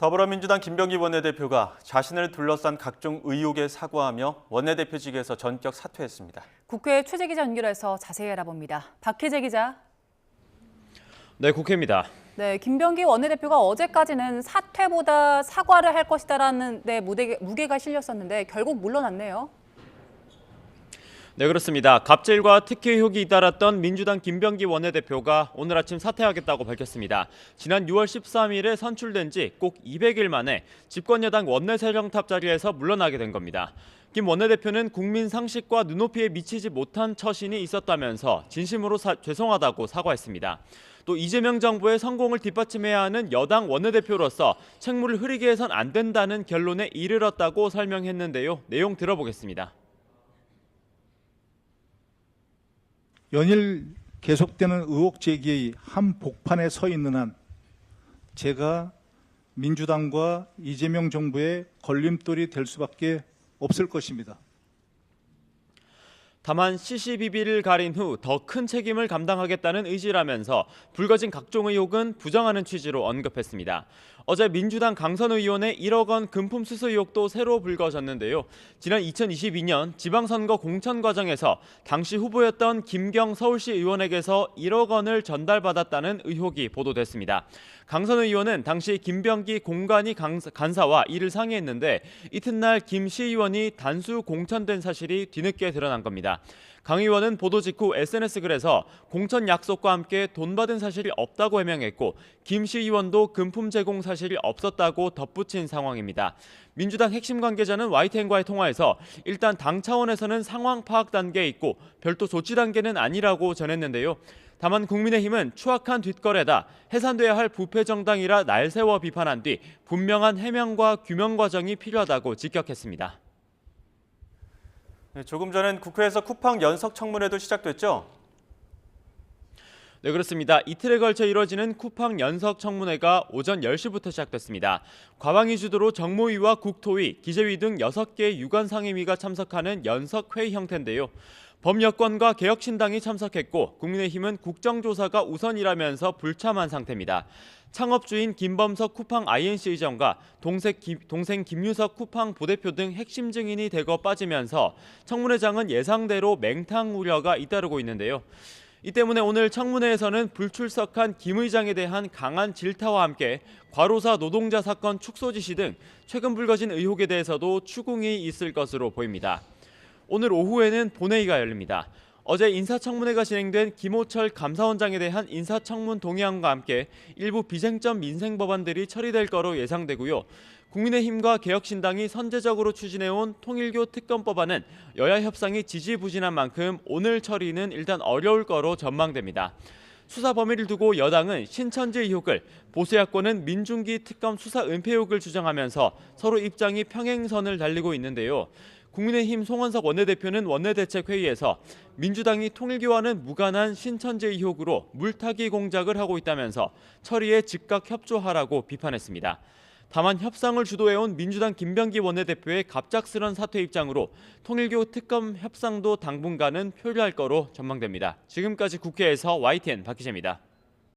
더불어민주당 김병기 원내대표가 자신을 둘러싼 각종 의혹에 사과하며 원내대표직에서 전격 사퇴했습니다. 국회 취재기자 연결해서 자세히 알아봅니다. 박희재 기자. 네, 국회입니다. 네, 김병기 원내대표가 어제까지는 사퇴보다 사과를 할 것이다라는 데 무게가 실렸었는데 결국 물러났네요. 네, 그렇습니다. 갑질과 특혜 의혹이 잇따랐던 민주당 김병기 원내대표가 오늘 아침 사퇴하겠다고 밝혔습니다. 지난 6월 13일에 선출된 지 꼭 200일 만에 집권여당 원내사령탑 자리에서 물러나게 된 겁니다. 김 원내대표는 국민 상식과 눈높이에 미치지 못한 처신이 있었다면서 진심으로 죄송하다고 사과했습니다. 또 이재명 정부의 성공을 뒷받침해야 하는 여당 원내대표로서 책무를 흐리게 해선 안 된다는 결론에 이르렀다고 설명했는데요. 내용 들어보겠습니다. 연일 계속되는 의혹 제기의 한복판에 서 있는 한 제가 민주당과 이재명 정부의 걸림돌이 될 수밖에 없을 것입니다. 다만 시시비비를 가린 후 더 큰 책임을 감당하겠다는 의지라면서 불거진 각종 의혹은 부정하는 취지로 언급했습니다. 어제 민주당 강선 의원의 1억 원 금품 수수 의혹도 새로 불거졌는데요. 지난 2022년 지방선거 공천 과정에서 당시 후보였던 김경 서울시 의원에게서 1억 원을 전달받았다는 의혹이 보도됐습니다. 강선 의원은 당시 김병기 공관위 간사와 이를 상의했는데 이튿날 김 시의원이 단수 공천된 사실이 뒤늦게 드러난 겁니다. 강 의원은 보도 직후 SNS 글에서 공천 약속과 함께 돈 받은 사실이 없다고 해명했고 김 시의원도 금품 제공 사실이 없었다고 덧붙인 상황입니다. 민주당 핵심 관계자는 YTN과의 통화에서 일단 당 차원에서는 상황 파악 단계에 있고 별도 조치 단계는 아니라고 전했는데요. 다만 국민의힘은 추악한 뒷거래다, 해산돼야 할 부패 정당이라 날 세워 비판한 뒤 분명한 해명과 규명 과정이 필요하다고 직격했습니다. 조금 전엔 국회에서 쿠팡 연석 청문회도 시작됐죠? 네, 그렇습니다. 이틀에 걸쳐 이뤄지는 쿠팡 연석 청문회가 오전 10시부터 시작됐습니다. 과방위 주도로 정무위와 국토위, 기재위 등 6개의 유관 상임위가 참석하는 연석 회의 형태인데요. 범여권과 개혁신당이 참석했고 국민의힘은 국정조사가 우선이라면서 불참한 상태입니다. 창업주인 김범석 쿠팡 INC 의장과 동생 김유석 쿠팡 부대표 등 핵심 증인이 대거 빠지면서 청문회장은 예상대로 맹탕 우려가 잇따르고 있는데요. 이 때문에 오늘 청문회에서는 불출석한 김 의장에 대한 강한 질타와 함께 과로사 노동자 사건 축소 지시 등 최근 불거진 의혹에 대해서도 추궁이 있을 것으로 보입니다. 오늘 오후에는 본회의가 열립니다. 어제 인사청문회가 진행된 김호철 감사원장에 대한 인사청문 동의안과 함께 일부 비쟁점 민생 법안들이 처리될 거로 예상되고요. 국민의힘과 개혁신당이 선제적으로 추진해온 통일교 특검법안은 여야 협상이 지지부진한 만큼 오늘 처리는 일단 어려울 거로 전망됩니다. 수사 범위를 두고 여당은 신천지 의혹을, 보수 야권은 민중기 특검 수사 은폐 의혹을 주장하면서 서로 입장이 평행선을 달리고 있는데요. 국민의힘 송원석 원내대표는 원내대책회의에서 민주당이 통일교와는 무관한 신천지 의혹으로 물타기 공작을 하고 있다면서 처리에 즉각 협조하라고 비판했습니다. 다만 협상을 주도해온 민주당 김병기 원내대표의 갑작스런 사퇴 입장으로 통일교 특검 협상도 당분간은 표류할 거로 전망됩니다. 지금까지 국회에서 YTN 박희재입니다.